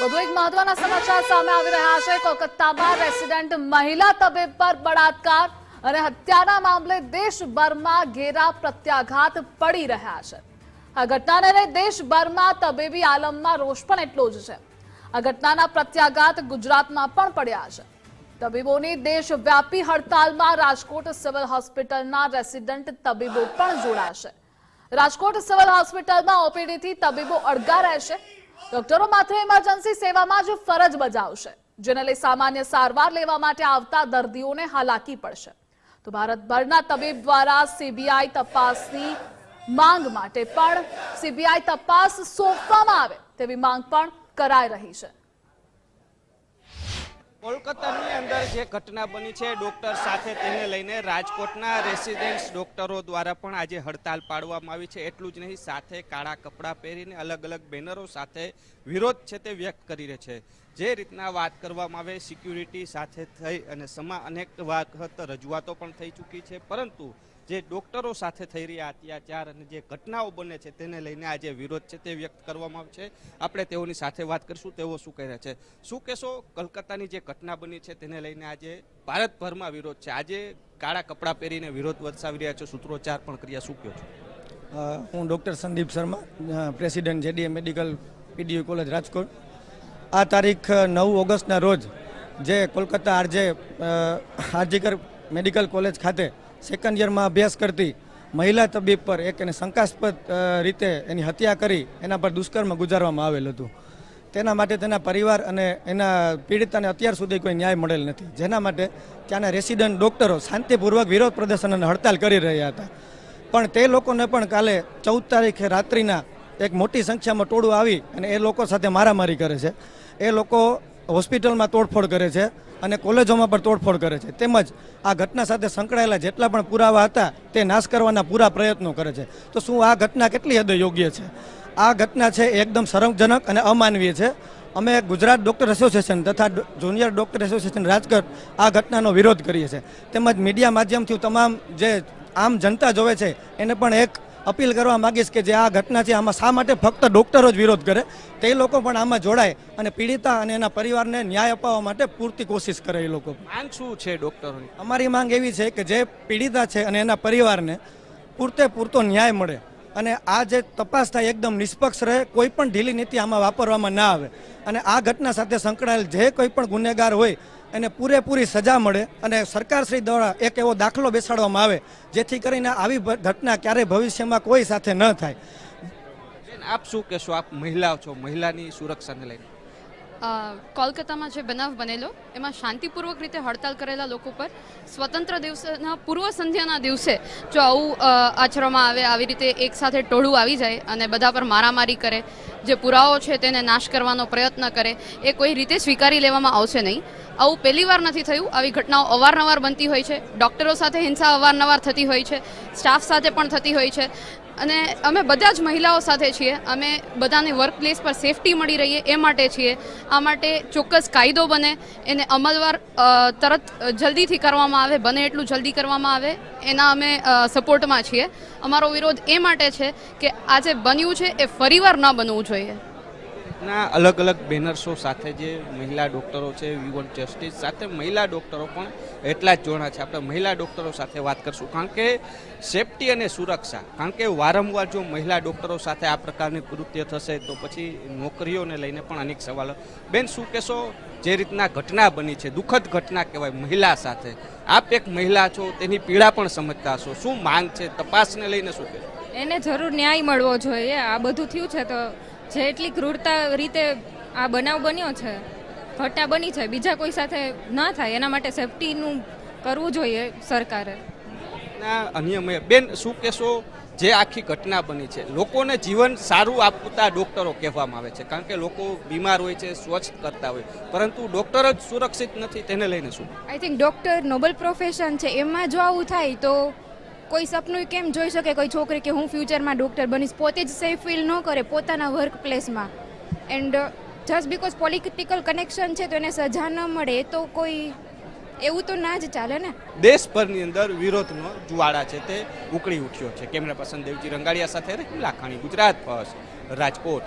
વધુ એક મહત્વના સમાચાર સામે આવી રહ્યા છે। કોલકાતામાં રેસિડેન્ટ મહિલા તબીબ પર બળાત્કાર અને હત્યાના મામલે દેશભરમાં ઘેરા પ્રત્યાઘાત પડી રહ્યા છે। આ ઘટનાને લઈને દેશભરમાં તબીબી આલમમાં રોષ પણ એટલો જ છે। આ ઘટનાના પ્રત્યાઘાત ગુજરાતમાં પણ પડ્યા છે। તબીબોની દેશવ્યાપી હડતાલમાં રાજકોટ સિવિલ હોસ્પિટલના રેસિડેન્ટ તબીબો પણ જોડાશે। રાજકોટ સિવિલ હોસ્પિટલમાં ઓપીડીથી તબીબો અડગા રહેશે। ડોક્ટરો માત્ર ઇમરજન્સી સેવામાં જ ફરજ બજાવશે, જેને લઈ સામાન્ય સારવાર લેવા માટે આવતા દર્દીઓને હાલાકી પડશે। તો ભારતભરના તબીબ દ્વારા સીબીઆઈ તપાસની માંગ માટે પણ સીબીઆઈ તપાસ સોંપવામાં આવે તેવી માંગ પણ કરાઈ રહી છે। કોલકાતાની અંદર જે ઘટના બની છે ડોક્ટર સાથે તેને લઈને રાજકોટના રેસિડેન્ટ્સ ડોક્ટરો દ્વારા પણ આજે હડતાલ પાડવામાં આવી છે। એટલું જ નહીં, સાથે કાળા કપડાં પહેરીને અલગ અલગ બેનરો સાથે વિરોધ છે તે વ્યક્ત કરી રહે છે। જે રીતના વાત કરવામાં આવે સિક્યુરિટી સાથે થઈ અને અનેક વખત રજૂઆતો પણ થઈ ચૂકી છે, પરંતુ જે ડોક્ટરો સાથે થઈ રહ્યા અત્યાચાર અને જે ઘટનાઓ બને છે તેને લઈને આજે વિરોધ છે તે વ્યક્ત કરવામાં આવે છે। આપણે તેઓની સાથે વાત કરીશું, તેઓ શું કહે છે। શું કહેશો, કલકત્તાની જે ઘટના બની છે તેને લઈને આજે ભારતભરમાં વિરોધ છે, આજે કાળા કપડાં પહેરીને વિરોધ દર્શાવી રહ્યા છો, સૂત્રોચ્ચાર પણ કર્યા, શું કહો છો? હું doctor Sandeep Sharma, president જેડીએ medical PDU college Rajkot. આ તારીખ 9 ઓગસ્ટના રોજ જે કોલકાતા આરજીકર મેડિકલ કોલેજ ખાતે સેકન્ડ યરમાં અભ્યાસ કરતી મહિલા તબીબ પર એક એને શંકાસ્પદ રીતે એની હત્યા કરી એના પર દુષ્કર્મ ગુજારવામાં આવેલ હતું। તેના માટે તેના પરિવાર અને એના પીડિતાને અત્યાર સુધી કોઈ ન્યાય મળેલ નથી, જેના માટે ત્યાંના રેસિડન્ટ ડૉક્ટરો શાંતિપૂર્વક વિરોધ પ્રદર્શન અને હડતાલ કરી રહ્યા હતા। પણ તે લોકોને પણ કાલે 14 તારીખે રાત્રિના એક મોટી સંખ્યામાં ટોળું આવી અને એ લોકો સાથે મારામારી કરે છે। એ લોકો હોસ્પિટલમાં તોડફોડ કરે છે અને કોલેજોમાં પણ તોડફોડ કરે છે, તેમજ આ ઘટના સાથે સંકળાયેલા જેટલા પણ પુરાવા હતા તે નાશ કરવાના પૂરા પ્રયત્નો કરે છે। તો શું આ ઘટના કેટલી હદે યોગ્ય છે? આ ઘટના છે એકદમ શરમજનક અને અમાનવીય છે। અમે ગુજરાત ડૉક્ટર એસોસિએશન તથા જુનિયર ડૉક્ટર એસોસિએશન રાજકોટ આ ઘટનાનો વિરોધ કરીએ છીએ, તેમજ મીડિયા માધ્યમથી તમામ જે આમ જનતા જોવે છે એને પણ એક અપીલ કરવા માંગીશ કે જે આ ઘટના છે આમાં શા માટે ફક્ત ડૉક્ટરો જ વિરોધ કરે, તે લોકો પણ આમાં જોડાય અને પીડિતા અને એના પરિવારને ન્યાય અપાવવા માટે પૂરતી કોશિશ કરે। એ લોકો માંગ શું છે ડૉક્ટરોની? અમારી માંગ એવી છે કે જે પીડિતા છે અને એના પરિવારને પૂરતો ન્યાય મળે અને આ જે તપાસ થાય એકદમ નિષ્પક્ષ રહે, કોઈ પણ ઢીલી નીતિ આમાં વાપરવામાં ના આવે અને આ ઘટના સાથે સંકળાયેલ જે કોઈ પણ ગુનેગાર હોય એને પૂરેપૂરી સજા મળે અને સરકારશ્રી દ્વારા એક એવો દાખલો બેસાડવામાં આવે જેથી કરીને આવી ઘટના ક્યારેય ભવિષ્યમાં કોઈ સાથે ન થાય। આપ શું કહેશો? આપ મહિલા છો, મહિલાની સુરક્ષાને લઈને કોલકાતામાં જે બનાવ બનેલો એમાં શાંતિપૂર્વક રીતે હડતાલ કરેલા લોકો પર સ્વતંત્ર દિવસના પૂર્વ સંધ્યાના દિવસે જો આવું આચરવામાં આવે, આવી રીતે એક સાથે ટોળું આવી જાય અને બધા પર મારામારી કરે, જે પુરાવો છે તેને નાશ કરવાનો પ્રયત્ન કરે, એ કોઈ રીતે સ્વીકારી લેવામાં આવશે નહીં। આવું પહેલી વાર નથી થયું, આવી ઘટનાઓ અવારનવાર બનતી હોય છે। ડૉક્ટરો સાથે હિંસા અવારનવાર થતી હોય છે, સ્ટાફ સાથે પણ થતી હોય છે અને અમે બધા જ મહિલાઓ સાથે છીએ। અમે બધાને વર્ક પ્લેસ પર સેફટી મળી રહીએ એ માટે છીએ। આ માટે ચોક્કસ કાયદો બને, એને અમલવાર તરત જલ્દીથી કરવામાં આવે, બને એટલું જલ્દી કરવામાં આવે, એના અમે સપોર્ટમાં છીએ। અમારો વિરોધ એ માટે છે કે આ જે બન્યું છે એ ફરીવાર ન બનવું જોઈએ। ના અલગ અલગ બેનર્સો સાથે જે મહિલા ડૉક્ટરો છે, વી વોન્ટ જસ્ટિસ સાથે મહિલા ડૉક્ટરો પણ એટલા જ જોડા છે। આપણે મહિલા ડૉક્ટરો સાથે વાત કરશું, કારણ કે સેફટી અને સુરક્ષા, કારણ કે વારંવાર જો મહિલા ડૉક્ટરો સાથે આ પ્રકારની કૃત્ય થશે તો પછી નોકરીઓને લઈને પણ અનેક સવાલો। બેન, શું કહેશો? જે રીતના ઘટના બની છે, દુઃખદ ઘટના કહેવાય મહિલા સાથે, આપ એક મહિલા છો, તેની પીડા પણ સમજતા હશો, શું માંગ છે તપાસને લઈને? શું કહેશો? એને જરૂર ન્યાય મળવો જોઈએ। આ બધું થયું છે તો જેટલી ક્રૂરતા રીતે આ બનાવ બન્યો છે, ઘટના બની છે, બીજા કોઈ સાથે ના થાય એના માટે સેફટીનું કરવું જોઈએ સરકારે। અન્ય બેન, શું કહેશો? જે આખી ઘટના બની છે, લોકોને જીવન સારું આપતા ડૉક્ટરો કહેવામાં આવે છે, કારણ કે લોકો બીમાર હોય છે, સ્વચ્છ કરતા હોય, પરંતુ ડૉક્ટર જ સુરક્ષિત નથી, તેને લઈને શું? I think doctor noble profession છે, એમાં જો આવું થાય તો કોઈ સપનું કેમ જોઈ શકે કોઈ છોકરી કે હું ફ્યુચરમાં ડૉક્ટર બનીશ, પોતે જ સેફ ફીલ ન કરે પોતાના વર્ક પ્લેસમાં, and just because political connection છે તો એને સજા ન મળે તો કોઈ એવું તો ના જ ચાલે ને। દેશભરની અંદર વિરોધનો જ્વાળા છે તે ઉકળી ઉઠ્યો છે। કેમેરા પર્સન દેવજી રંગાડિયા સાથે લાખાણી, ગુજરાત ફર્સ્ટ, રાજકોટ।